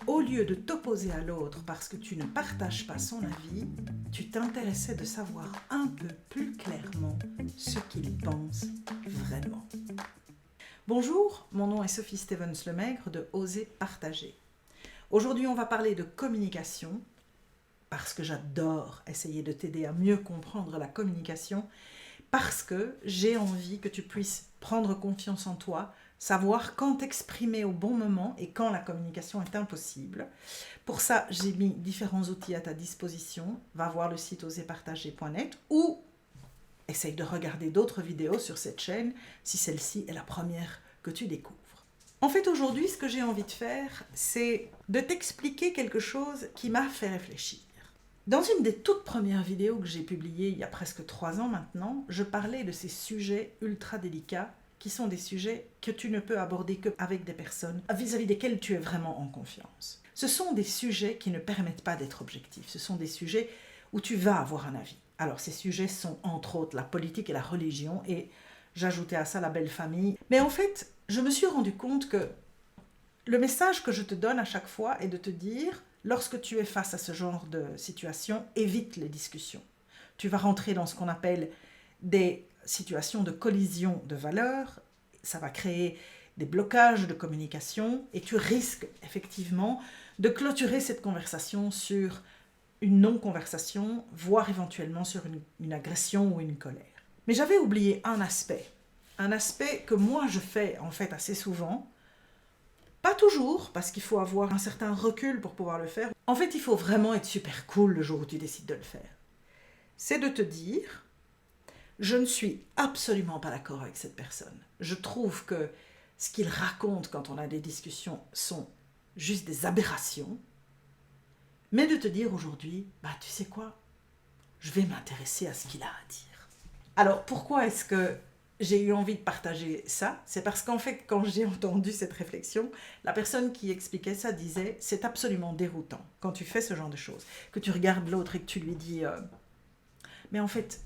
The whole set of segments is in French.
Au lieu de t'opposer à l'autre parce que tu ne partages pas son avis, tu t'intéressais de savoir un peu plus clairement ce qu'il pense vraiment. Bonjour, mon nom est Sophie Stevens-Lemaigre de Oser partager. Aujourd'hui, on va parler de communication, parce que j'adore essayer de t'aider à mieux comprendre la communication, parce que j'ai envie que tu puisses prendre confiance en toi, savoir quand t'exprimer au bon moment et quand la communication est impossible. Pour ça, j'ai mis différents outils à ta disposition. Va voir le site oserpartager.net ou essaye de regarder d'autres vidéos sur cette chaîne si celle-ci est la première que tu découvres. En fait, aujourd'hui, ce que j'ai envie de faire, c'est de t'expliquer quelque chose qui m'a fait réfléchir. Dans une des toutes premières vidéos que j'ai publiées il y a presque 3 ans maintenant, je parlais de ces sujets ultra délicats qui sont des sujets que tu ne peux aborder qu'avec des personnes vis-à-vis desquelles tu es vraiment en confiance. Ce sont des sujets qui ne permettent pas d'être objectifs. Ce sont des sujets où tu vas avoir un avis. Alors, ces sujets sont entre autres la politique et la religion, et j'ajoutais à ça la belle famille. Mais en fait, je me suis rendu compte que le message que je te donne à chaque fois est de te dire, lorsque tu es face à ce genre de situation, évite les discussions. Tu vas rentrer dans ce qu'on appelle des situations de collision de valeurs, ça va créer des blocages de communication et tu risques effectivement de clôturer cette conversation sur une non-conversation, voire éventuellement sur une agression ou une colère. Mais j'avais oublié un aspect que moi je fais en fait assez souvent, pas toujours, parce qu'il faut avoir un certain recul pour pouvoir le faire. En fait, il faut vraiment être super cool le jour où tu décides de le faire. C'est de te dire, je ne suis absolument pas d'accord avec cette personne. Je trouve que ce qu'il raconte quand on a des discussions sont juste des aberrations. Mais de te dire aujourd'hui, tu sais quoi, je vais m'intéresser à ce qu'il a à dire. Alors, pourquoi est-ce que j'ai eu envie de partager ça? C'est parce qu'en fait, quand j'ai entendu cette réflexion, la personne qui expliquait ça disait, c'est absolument déroutant quand tu fais ce genre de choses, que tu regardes l'autre et que tu lui dis, mais en fait,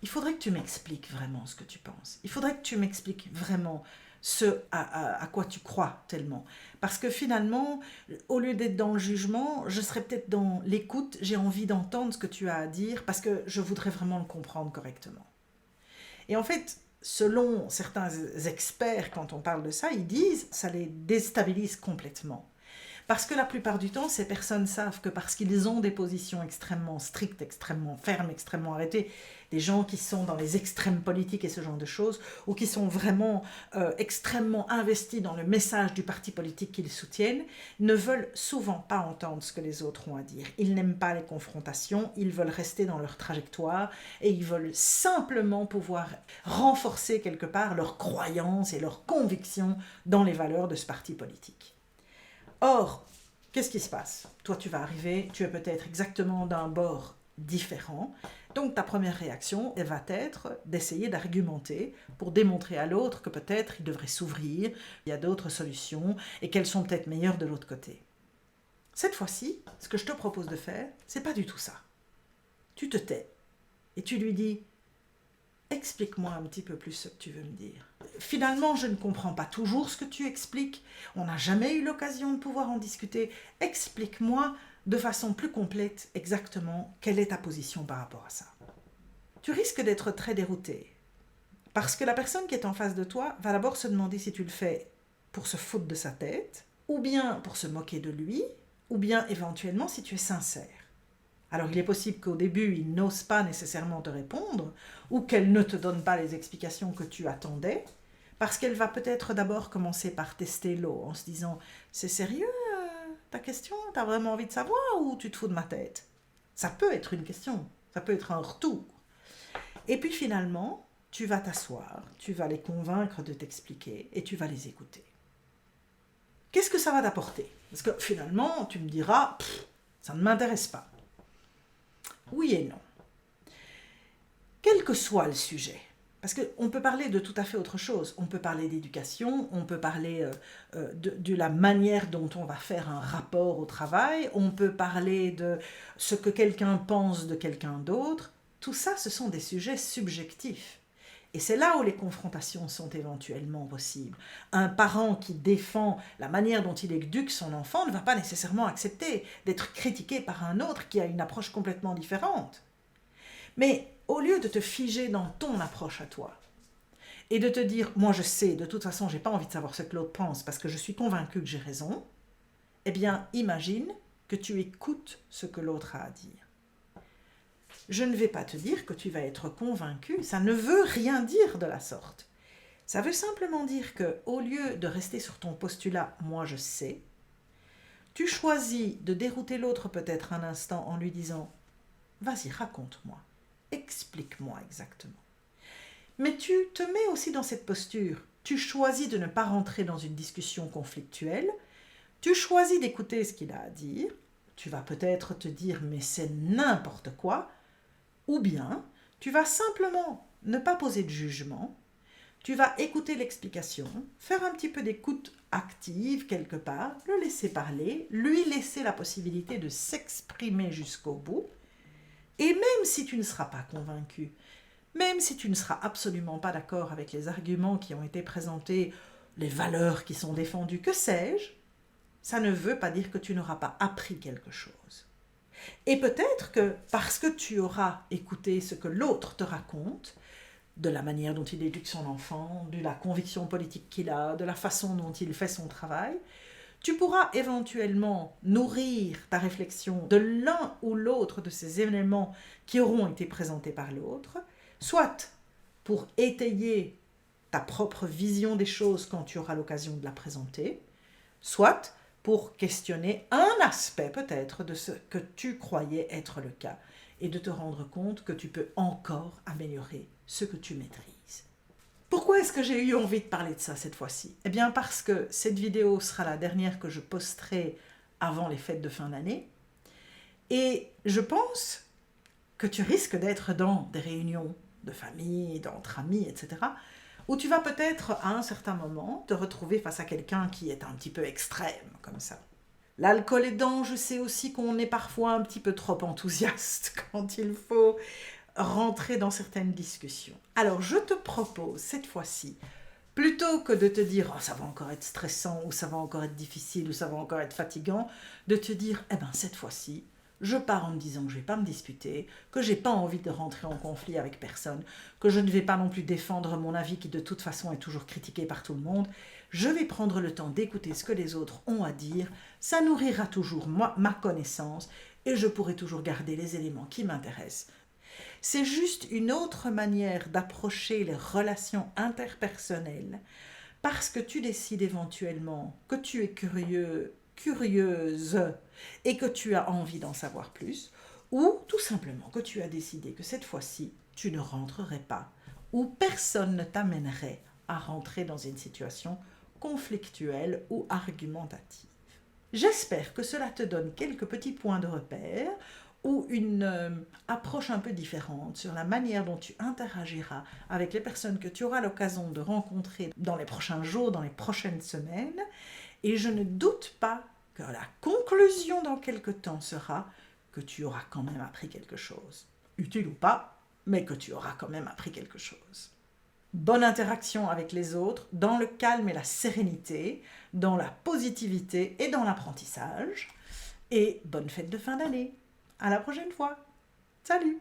il faudrait que tu m'expliques vraiment ce que tu penses. Il faudrait que tu m'expliques vraiment ce à quoi tu crois tellement. Parce que finalement, au lieu d'être dans le jugement, je serais peut-être dans l'écoute, j'ai envie d'entendre ce que tu as à dire parce que je voudrais vraiment le comprendre correctement. Et en fait, selon certains experts, quand on parle de ça, ils disent que ça les déstabilise complètement. Parce que la plupart du temps, ces personnes savent que parce qu'ils ont des positions extrêmement strictes, extrêmement fermes, extrêmement arrêtées, des gens qui sont dans les extrêmes politiques et ce genre de choses, ou qui sont vraiment extrêmement investis dans le message du parti politique qu'ils soutiennent, ne veulent souvent pas entendre ce que les autres ont à dire. Ils n'aiment pas les confrontations, ils veulent rester dans leur trajectoire et ils veulent simplement pouvoir renforcer quelque part leurs croyances et leurs convictions dans les valeurs de ce parti politique. Or, qu'est-ce qui se passe? Toi, tu vas arriver, tu es peut-être exactement d'un bord différent. Donc, ta première réaction, elle va être d'essayer d'argumenter pour démontrer à l'autre que peut-être il devrait s'ouvrir, il y a d'autres solutions et qu'elles sont peut-être meilleures de l'autre côté. Cette fois-ci, ce que je te propose de faire, c'est pas du tout ça. Tu te tais et tu lui dis « Explique-moi un petit peu plus ce que tu veux me dire. » Finalement, je ne comprends pas toujours ce que tu expliques. On n'a jamais eu l'occasion de pouvoir en discuter. Explique-moi de façon plus complète exactement quelle est ta position par rapport à ça. Tu risques d'être très dérouté parce que la personne qui est en face de toi va d'abord se demander si tu le fais pour se foutre de sa tête, ou bien pour se moquer de lui, ou bien éventuellement si tu es sincère. Alors il est possible qu'au début, il n'ose pas nécessairement te répondre, ou qu'elle ne te donne pas les explications que tu attendais, parce qu'elle va peut-être d'abord commencer par tester l'eau, en se disant « C'est sérieux ta question? T'as vraiment envie de savoir ou tu te fous de ma tête ?» Ça peut être une question, ça peut être un retour. Et puis finalement, tu vas t'asseoir, tu vas les convaincre de t'expliquer et tu vas les écouter. Qu'est-ce que ça va t'apporter? Parce que finalement, tu me diras « Ça ne m'intéresse pas. » Oui et non. Quel que soit le sujet, parce qu'on peut parler de tout à fait autre chose. On peut parler d'éducation, on peut parler de la manière dont on va faire un rapport au travail, on peut parler de ce que quelqu'un pense de quelqu'un d'autre. Tout ça, ce sont des sujets subjectifs. Et c'est là où les confrontations sont éventuellement possibles. Un parent qui défend la manière dont il éduque son enfant ne va pas nécessairement accepter d'être critiqué par un autre qui a une approche complètement différente. Mais au lieu de te figer dans ton approche à toi et de te dire « moi je sais, de toute façon je n'ai pas envie de savoir ce que l'autre pense parce que je suis convaincu que j'ai raison », eh bien imagine que tu écoutes ce que l'autre a à dire. Je ne vais pas te dire que tu vas être convaincu, ça ne veut rien dire de la sorte. Ça veut simplement dire que, au lieu de rester sur ton postulat « moi je sais », tu choisis de dérouter l'autre peut-être un instant en lui disant « vas-y, raconte-moi, explique-moi exactement ». Mais tu te mets aussi dans cette posture, tu choisis de ne pas rentrer dans une discussion conflictuelle, tu choisis d'écouter ce qu'il a à dire, tu vas peut-être te dire « mais c'est n'importe quoi », ou bien, tu vas simplement ne pas poser de jugement, tu vas écouter l'explication, faire un petit peu d'écoute active quelque part, le laisser parler, lui laisser la possibilité de s'exprimer jusqu'au bout. Et même si tu ne seras pas convaincu, même si tu ne seras absolument pas d'accord avec les arguments qui ont été présentés, les valeurs qui sont défendues, que sais-je, ça ne veut pas dire que tu n'auras pas appris quelque chose. Et peut-être que parce que tu auras écouté ce que l'autre te raconte, de la manière dont il éduque son enfant, de la conviction politique qu'il a, de la façon dont il fait son travail, tu pourras éventuellement nourrir ta réflexion de l'un ou l'autre de ces éléments qui auront été présentés par l'autre, soit pour étayer ta propre vision des choses quand tu auras l'occasion de la présenter, soit pour questionner un aspect peut-être de ce que tu croyais être le cas et de te rendre compte que tu peux encore améliorer ce que tu maîtrises. Pourquoi est-ce que j'ai eu envie de parler de ça cette fois-ci? Eh bien parce que cette vidéo sera la dernière que je posterai avant les fêtes de fin d'année et je pense que tu risques d'être dans des réunions de famille, d'entre amis, etc., où tu vas peut-être, à un certain moment, te retrouver face à quelqu'un qui est un petit peu extrême, comme ça. L'alcool aidant, je sais aussi qu'on est parfois un petit peu trop enthousiaste quand il faut rentrer dans certaines discussions. Alors, je te propose, cette fois-ci, plutôt que de te dire « oh, ça va encore être stressant » ou « ça va encore être difficile » ou « ça va encore être fatigant », de te dire « eh bien, cette fois-ci, je pars en me disant que je ne vais pas me disputer, que je n'ai pas envie de rentrer en conflit avec personne, que je ne vais pas non plus défendre mon avis qui de toute façon est toujours critiqué par tout le monde. Je vais prendre le temps d'écouter ce que les autres ont à dire, ça nourrira toujours ma connaissance et je pourrai toujours garder les éléments qui m'intéressent. » C'est juste une autre manière d'approcher les relations interpersonnelles parce que tu décides éventuellement que tu es curieuse et que tu as envie d'en savoir plus, ou tout simplement que tu as décidé que cette fois-ci, tu ne rentrerais pas, ou personne ne t'amènerait à rentrer dans une situation conflictuelle ou argumentative. J'espère que cela te donne quelques petits points de repère ou une approche un peu différente sur la manière dont tu interagiras avec les personnes que tu auras l'occasion de rencontrer dans les prochains jours, dans les prochaines semaines. Et je ne doute pas que la conclusion dans quelque temps sera que tu auras quand même appris quelque chose. Utile ou pas, mais que tu auras quand même appris quelque chose. Bonne interaction avec les autres, dans le calme et la sérénité, dans la positivité et dans l'apprentissage. Et bonne fête de fin d'année. À la prochaine fois. Salut!